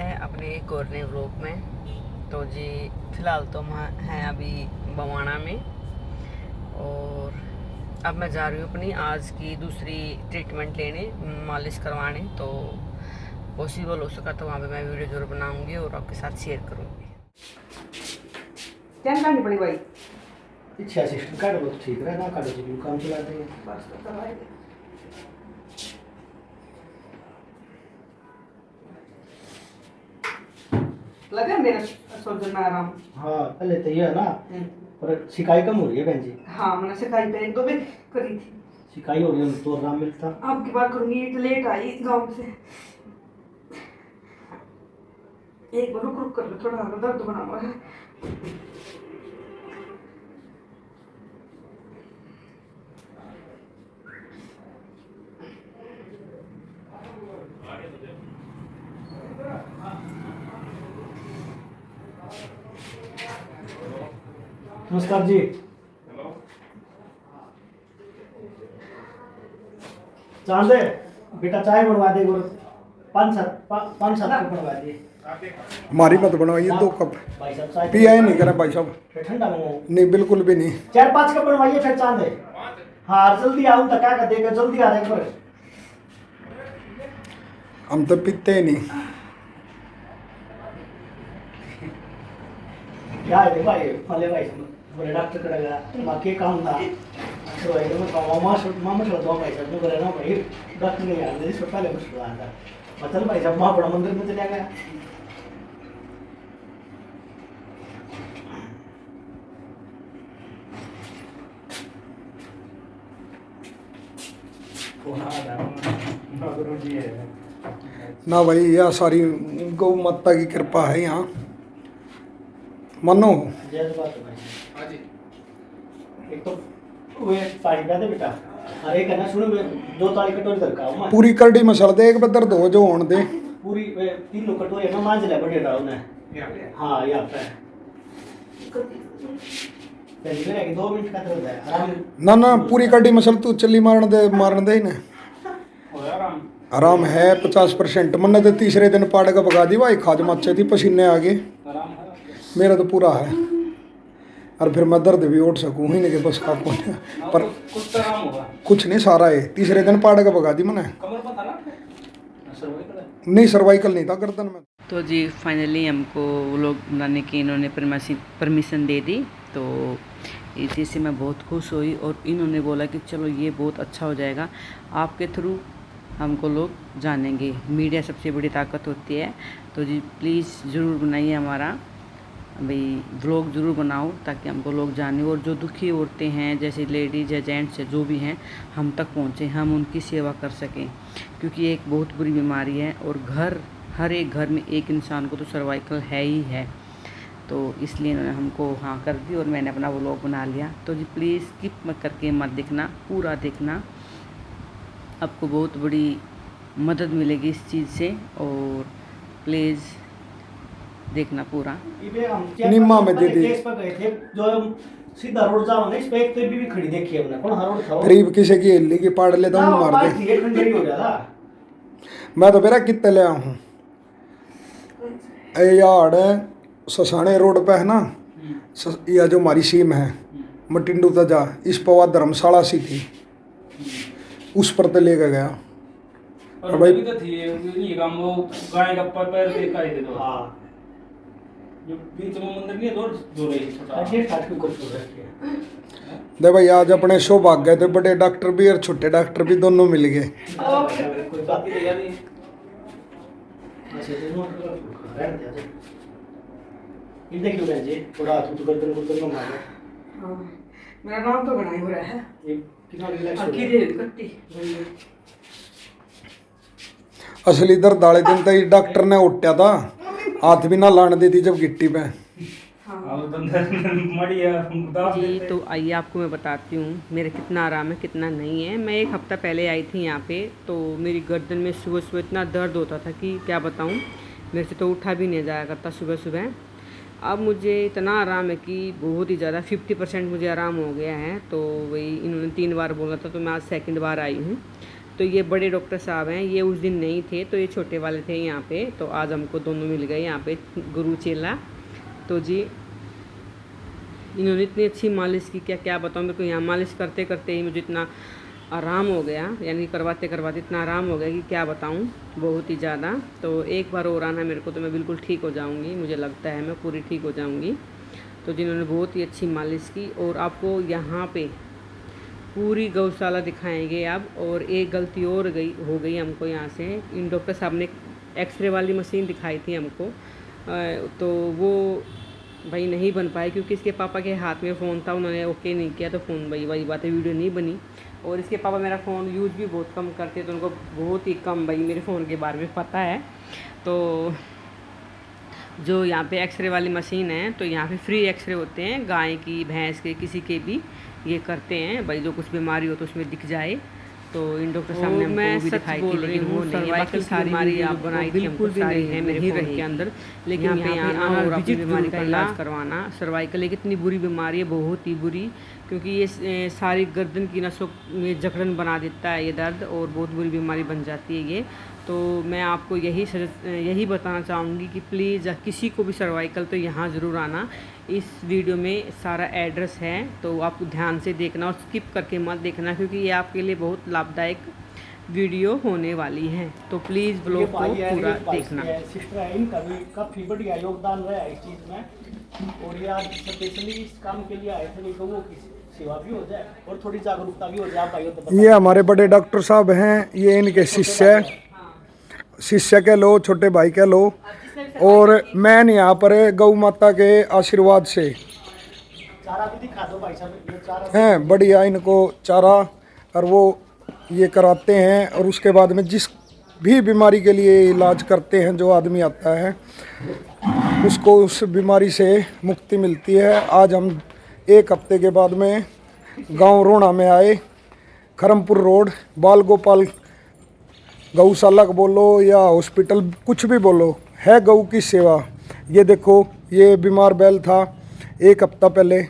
है अपने एक और नए व्लॉग में। तो जी फ़िलहाल तो हम हैं अभी बवाना में, और अब मैं जा रही हूँ अपनी आज की दूसरी ट्रीटमेंट लेने, मालिश करवाने। तो पॉसिबल हो सका तो वहाँ पे मैं वीडियो जरूर बनाऊँगी और आपके साथ शेयर करूँगी। क्या करनी पड़ी भाई? इच्छा असिस्टेंट काट लो तो ठीक रहे, ना काटो जी काम चलाते हैं। बस तो करवाए दे। लगा मेरा सोचने में आराम। हाँ पहले तो ये है ना, पर सिकाई कम हो रही है बहन जी। हाँ मैंने सिखाई पे एक दो भी करी थी। सिकाई हो रही है तो आराम मिलता। आपकी बात करूँगी, लेट आई गाँव से। एक बार रुक रुक कर लो, थोड़ा दर्द बना हुआ है। नमस्कार जी। चांद बेटा चाय बनवा दे और पाँच सात कप बनवा दिए। हमारी मत बनवाइए, 2 कप भाई साहब चाय पिया ही नहीं करा भाई साहब। फिर ठंडा मंगाओ। नहीं बिल्कुल भी नहीं। 4-5 कप बनवाइए फिर चांद। हाँ जल्दी आओ तो क्या कर देगा, जल्दी आ जाएगा। हम तो पीते ही नहीं। क्या है भाई फले भाई बोले डॉक्टर करेगा बाकी काम था। तो भाई मैं मामा चला दो भाई साहब ने बोला ना भाई डॉक्टर ने यार मेरी छोटा ले मुश्किल आता। मतलब भाई साहब वहाँ बड़ा मंदिर में चला गया। ना भाई यह सारी गौ माता की कृपा है यहाँ, मानो। जय बात है भाई। हाँ जी। एक तो वे ताली पे दे बेटा, अरे कहना सुनो मैं 2 ताली कटोरी दरका हूँ मैं। पूरी करड़ी मसल दे, एक बदर दो जो होने दे। पूरी 3 कटोरी में मांझ ले बड़े डाल ने। हाँ यहाँ पे पहले मेरे 2 मिनट का तो होता है आराम। ना पूरी करड़ी मसल तू चली मारने दे ना। आराम है 50%। मैंने तो तीसरे दिन पाड़ का भगा दी भाई, खाज मचे थी, पसीने आ गए। मेरा तो पूरा है, और फिर मैं दर्द भी उठ सकूँ ही नहीं कि बस का पर कुछ नहीं, सारा है। तीसरे दिन पाड़ का भगा दी मैंने। नहीं सर्वाइकल नहीं था गर्दन में। तो जी फाइनली हमको वो लोग बनाने की इन्होंने परमिशन दे दी। तो इसी से मैं बहुत खुश हुई, और इन्होंने बोला कि चलो ये बहुत अच्छा हो जाएगा, आपके थ्रू हमको लोग जानेंगे। मीडिया सबसे बड़ी ताकत होती है। तो जी प्लीज़ ज़रूर बनाइए हमारा भाई व्लॉग, ज़रूर बनाओ ताकि हमको लोग जाने, और जो दुखी औरतें हैं जैसे लेडीज़ या जेंट्स जो भी हैं हम तक पहुँचे, हम उनकी सेवा कर सकें। क्योंकि ये एक बहुत बुरी बीमारी है, और हर एक घर में एक इंसान को तो सर्वाइकल है ही है। तो इसलिए इन्होंने हमको हाँ कर दी, और मैंने अपना व्लॉग बना लिया। तो जी प्लीज़ स्किप मत करके मत देखना, पूरा देखना, आपको बहुत बड़ी मदद मिलेगी इस चीज़ से। और प्लीज़ देखना पूरा। निम्मा में दे दी। केस पर गए थे जो हम सीधा रोड जाओ ना, इस पे एक तो भी खड़ी देखी हमने। कौन हर रोड था गरीब किसी की हिल्ली की पाड़ ले तो मार दे। ये खंडरी हो गया था। मैं तो मेरा कितने ले हूँ यार, ससाने रोड पे है ना, यह जो हमारी सीम है मटिंडू तजा, इस पवा धर्मशाला सी थी, उस पर तो लेकर गया। और भाई भी तो थी ये काम, वो गाय का पैर देखा ही थे तो। हाँ जो बीच में मंदिर नहीं है, दो रही छोटा ये फाट के कुछ हो रहा है। दे भाई आज अपने सौभाग्य थे, बड़े डॉक्टर भी और छोटे डॉक्टर भी दोनों मिल गए। कोई बात ही नहीं। ये देखिए बहन जी, थोड़ा हाथ तो गर्दन में मारो। हाँ मेरा नाम तो बना ही हो रहा है। ये कितना रिलैक्स हो गया। असली दर्द वाले दिन तो डॉक्टर ने उठा था, हाथ भी ना लाने देती जब गिट्टी पे। जी तो आइए आपको मैं बताती हूँ मेरा कितना आराम है कितना नहीं है। मैं 1 हफ्ता पहले आई थी यहाँ पे, तो मेरी गर्दन में सुबह सुबह इतना दर्द होता था कि क्या बताऊँ, मेरे से तो उठा भी नहीं जाया करता सुबह सुबह। अब मुझे इतना आराम है कि बहुत ही ज़्यादा 50% मुझे आराम हो गया है। तो वही इन्होंने 3 बार बोला था, तो मैं आज 2nd बार आई हूँ। तो ये बड़े डॉक्टर साहब हैं, ये उस दिन नहीं थे, तो ये छोटे वाले थे यहाँ पे। तो आज हमको दोनों मिल गए यहाँ पे, गुरु चेला। तो जी इन्होंने इतनी अच्छी मालिश की, क्या क्या बताऊँ। मेरे को यहाँ मालिश करते करते ही मुझे इतना आराम हो गया, यानी करवाते करवाते इतना आराम हो गया कि क्या बताऊँ, बहुत ही ज़्यादा। तो एक बार और आना मेरे को, तो मैं बिल्कुल ठीक हो जाऊँगी, मुझे लगता है मैं पूरी ठीक हो जाऊँगी। तो जिन्होंने बहुत ही अच्छी मालिश की। और आपको यहाँ पे पूरी गौशाला दिखाएंगे अब। और एक गलती और हो गई हमको यहाँ से, इन डॉक्टर साहब ने एक्सरे वाली मशीन दिखाई थी हमको, तो वो भाई नहीं बन पाए, क्योंकि इसके पापा के हाथ में फ़ोन था, उन्होंने ओके नहीं किया, तो फ़ोन वही बात है, वीडियो नहीं बनी। और इसके पापा मेरा फ़ोन यूज़ भी बहुत कम करते, तो उनको बहुत ही कम भाई मेरे फ़ोन के बारे में पता है। तो जो यहाँ पे एक्सरे वाली मशीन है, तो यहाँ पे फ्री एक्सरे होते हैं, गाय की, भैंस के, किसी के भी ये करते हैं भाई, जो कुछ बीमारी हो तो उसमें दिख जाए। तो इन डॉक्टर साहब ने हमको भी दिखाई थी, लेकिन वो नहीं, बाकी सारी बीमारी आप बनाई थी बिल्कुल भी नहीं है मेरे फ़ोन के अंदर। लेकिन यहाँ पे आना और अपनी बीमारी का इलाज करवाना। सर्वाइकल एक इतनी बुरी बीमारी है, बहुत ही बुरी, क्योंकि ये सारी गर्दन की नसों में जकड़न बना देता है ये दर्द, और बहुत बुरी बीमारी बन जाती है ये। तो मैं आपको यही बताना चाहूँगी कि प्लीज़ किसी को भी सर्वाइकल, तो यहाँ ज़रूर आना। इस वीडियो में सारा एड्रेस है, तो आप ध्यान से देखना और स्किप करके मत देखना, क्योंकि ये आपके लिए बहुत लाभदायक वीडियो होने वाली है। तो प्लीज़ ब्लॉग को पूरा देखना। सिस्टर है, इनका भी काफ़ी बढ़िया योगदान रहा है इस चीज़ में। और ये आज स्पेशली इस काम के लिए आए थे, गौओं की सेवा भी हो जाए और थोड़ी जागरूकता भी हो जाए। आप भाइयों तो ये हमारे बड़े डॉक्टर साहब हैं, ये इनके शिष्य कह लो, छोटे भाई कह लो। और मैं यहाँ पर गौ माता के आशीर्वाद से चारा भी दिखा दो भाई साहब, ये चारा हैं बढ़िया, इनको चारा और वो ये कराते हैं। और उसके बाद में जिस भी बीमारी के लिए इलाज करते हैं, जो आदमी आता है उसको उस बीमारी से मुक्ति मिलती है। आज हम 1 हफ्ते के बाद में गांव रोना में आए, खरमपुर रोड, बाल गोपाल गौशाला बोलो या हॉस्पिटल, कुछ भी बोलो, है गौ की सेवा। ये देखो, ये बीमार बैल था 1 हफ्ता पहले,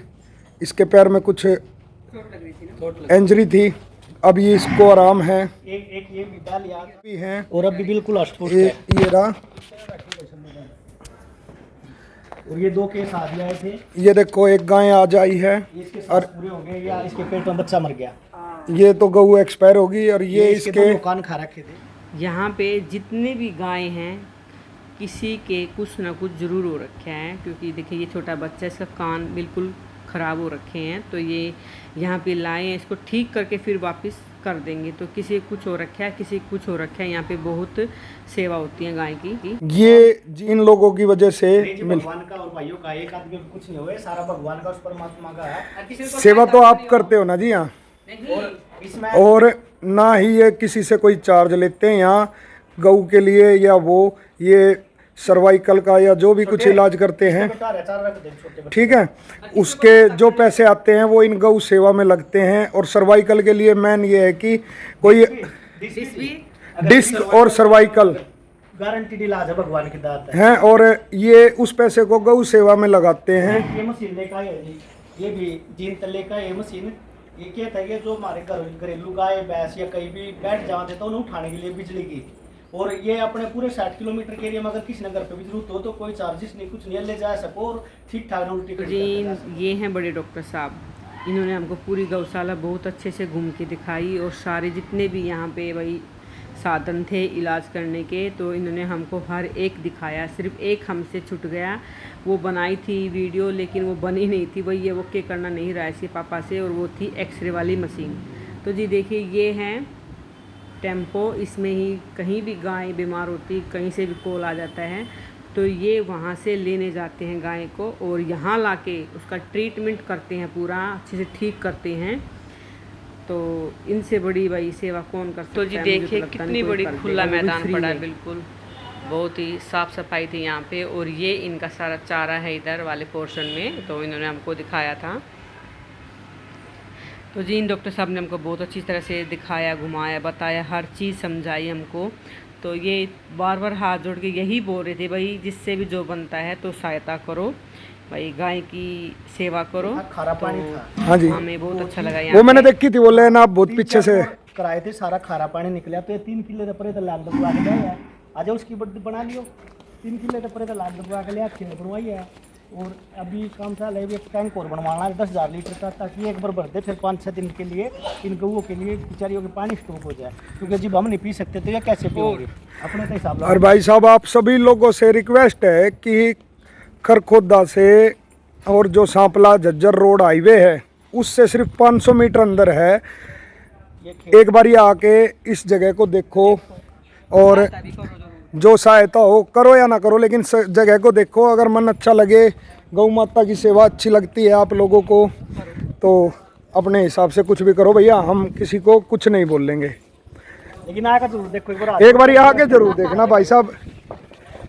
इसके पैर में कुछ इंजरी थी, अब ये इसको आराम है। एक ये भी बैल याद भी हैं और अब भी बिल्कुल अष्टपुष्ट ये है। ये रहा। और ये 2 केस आ गए थे, ये देखो, एक गाय आज आई है, इसके साथ पूरे हो गए, या इसके पेट में बच्चा मर गया, ये तो गऊ एक्सपायर होगी। और ये इसके कान खा रखे थे। यहाँ पे जितने भी गाय हैं, किसी के कुछ ना कुछ ज़रूर हो रखे हैं, क्योंकि देखिए ये छोटा बच्चा, इसका कान बिल्कुल ख़राब हो रखे हैं। तो ये यहाँ पे लाए हैं, इसको ठीक करके फिर वापस कर देंगे। तो किसी कुछ हो रखा है, किसी कुछ हो रखा है। यहाँ पे बहुत सेवा होती है गाय की। ये जिन लोगों की वजह से भगवान का और भाइयों का, एक आदमी को कुछ नहीं हुआ, सारा भगवान का, उस परमात्मा का है। सेवा तो आप करते हो ना जी यहाँ, और इसमें और ना ही ये किसी से कोई चार्ज लेते हैं यहाँ गऊ के लिए, या वो ये सर्वाइकल का या जो भी कुछ इलाज करते हैं, ठीक है, उसके जो पैसे आते हैं वो इन गौ सेवा में लगते हैं। और सर्वाइकल के लिए मेन ये है कि कोई डिस्क और सर्वाइकल गारंटीड इलाज है, भगवान की दात है, और ये उस पैसे को गौ सेवा में लगाते हैं। ये मशीन लेकर आए हैं जी, ये भी जीन तले का ये मशीन, ये क्या था, ये जो हमारे घरेलू गाय भैंस या कहीं भी बैठ जाते तो उन्हें उठाने के लिए बिजली की। और ये अपने पूरे 60 किलोमीटर के एरिया में अगर किसी नगर पे भी जरूरत हो तो कोई चार्जेस नहीं, कुछ नहीं, ले जा सको और ठीक ठाक उल्टी जी ये हैं बड़े डॉक्टर साहब, इन्होंने हमको पूरी गौशाला बहुत अच्छे से घूम के दिखाई, और सारे जितने भी यहाँ पे भाई साधन थे इलाज करने के, तो इन्होंने हमको हर एक दिखाया। सिर्फ एक हमसे छूट गया, वो बनाई थी वीडियो, लेकिन वो बनी नहीं थी, वही ये ओके करना नहीं रहा इसके पापा से, और वो थी एक्सरे वाली मशीन। तो जी देखिए, ये हैं टेम्पो, इसमें ही कहीं भी गाय बीमार होती, कहीं से भी कॉल आ जाता है, तो ये वहाँ से लेने जाते हैं गाय को, और यहाँ लाके उसका ट्रीटमेंट करते हैं, पूरा अच्छे से ठीक करते हैं। तो इनसे बड़ी भाई सेवा कौन कर सकता है। तो जी देखिए कितनी बड़ी खुला मैदान पड़ा है, बिल्कुल बहुत ही साफ़ सफाई थी यहाँ पे। और ये इनका सारा चारा है इधर वाले पोर्शन में, तो इन्होंने हमको दिखाया था। तो जी इन डॉक्टर साहब ने हमको बहुत अच्छी तरह से दिखाया, घुमाया, बताया, हर चीज़ समझाई हमको। तो ये बार बार हाथ जोड़ के यही बोल रहे थे, भाई जिससे भी जो बनता है तो सहायता करो, भाई गाय की सेवा करो। खारा पानी हाँ जी, हमें बहुत अच्छा लगा। वो मैंने देखी थी, वो लेना आप बहुत पीछे से कराए थे, सारा खारा पानी निकला। तो ये 3 किले तो परे तो लाख दबवा के लिया है। आज उसकी बड्डी बना लियो। 3 किले तो परे तो लाख दबवा के लिया, खेल बनवाई है। और अभी काम चल रहा है, एक टैंक और बनवाना है 10,000 लीटर का, ताकि एक बार भर दे, फिर 5-6 दिन के लिए इन गऊओं के लिए बेचारियों के पानी स्टॉक हो जाए। क्योंकि जब हम नहीं पी सकते तो ये कैसे पियोगे, अपने तो हिसाब। और भाई साहब आप सभी लोगों से रिक्वेस्ट है कि खरखोदा से और जो सांपला झज्जर रोड हाईवे है उससे सिर्फ 500 मीटर अंदर है। एक बार आके इस जगह को देखो और जो सहायता हो करो या ना करो, लेकिन जगह को देखो। अगर मन अच्छा लगे, गौ माता की सेवा अच्छी लगती है आप लोगों को, तो अपने हिसाब से कुछ भी करो भैया, हम किसी को कुछ नहीं बोलेंगे। लेकिन आकर जरूर देखो एक बार आके जरूर देखना भाई साहब।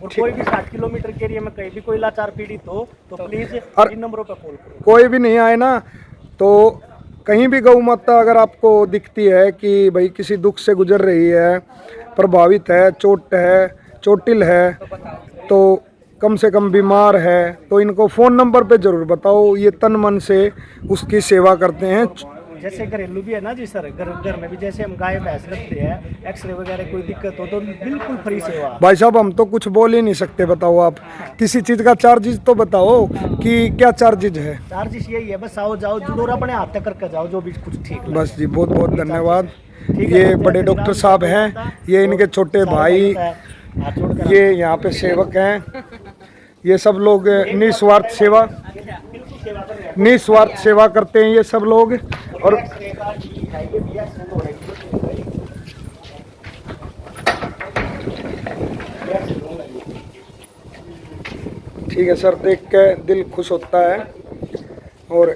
और कोई भी 60 किलोमीटर के एरिया में कहीं भी कोई लाचार पीड़ित हो तो प्लीज इन नंबरों पर कॉल करो। कोई भी नहीं आए ना, तो कहीं भी गौ माता अगर आपको दिखती है कि भाई किसी दुख से गुजर रही है, प्रभावित है, चोटिल है, तो कम से कम बीमार है, तो इनको फ़ोन नंबर पे ज़रूर बताओ। ये तन मन से उसकी सेवा करते हैं। जैसे घरेलू भी है ना जी सर, घर में भी जैसे हम गाय भैंस रखते हैं, एक्सरे वगैरह कोई दिक्कत हो तो बिल्कुल फ्री सेवा। भाई साहब हम तो कुछ बोल ही नहीं सकते, बताओ आप किसी चीज़ का चार्जेस तो बताओ कि क्या चार्जेस है। चार्जेस यही है, बस आओ जाओ जुड़ो और अपने हाथ तक करके जाओ, जो भी कुछ ठीक लगे। बस जी, बहुत बहुत धन्यवाद। ये बड़े डॉक्टर साहब हैं, ये इनके छोटे भाई, ये यहाँ पे सेवक हैं। ये सब लोग निस्वार्थ सेवा करते हैं ये सब लोग। और ठीक है सर, देख के दिल खुश होता है और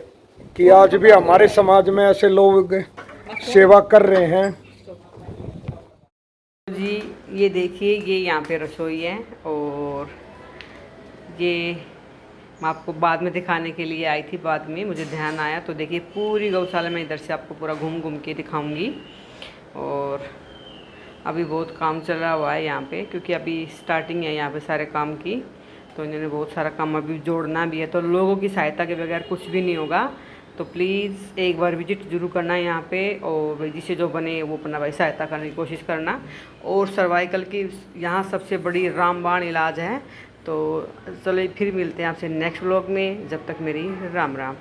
कि आज भी हमारे समाज में ऐसे लोग सेवा कर रहे हैं। जी ये देखिए, ये यहाँ पे रसोई है और ये मैं आपको बाद में दिखाने के लिए आई थी, बाद में मुझे ध्यान आया। तो देखिए पूरी गौशाला में इधर से आपको पूरा घूम घूम के दिखाऊंगी। और अभी बहुत काम चल रहा हुआ है यहाँ पे, क्योंकि अभी स्टार्टिंग है यहाँ पे सारे काम की। तो इन्होंने बहुत सारा काम अभी जोड़ना भी है, तो लोगों की सहायता के बगैर कुछ भी नहीं होगा। तो प्लीज़ एक बार विजिट जरूर करना है यहाँ पे, और जिससे जो बने वो अपना भाई सहायता करने की कोशिश करना। और सर्वाइकल की यहाँ सबसे बड़ी रामबाण इलाज है। तो चलिए फिर मिलते हैं आपसे नेक्स्ट व्लॉग में, जब तक मेरी राम राम।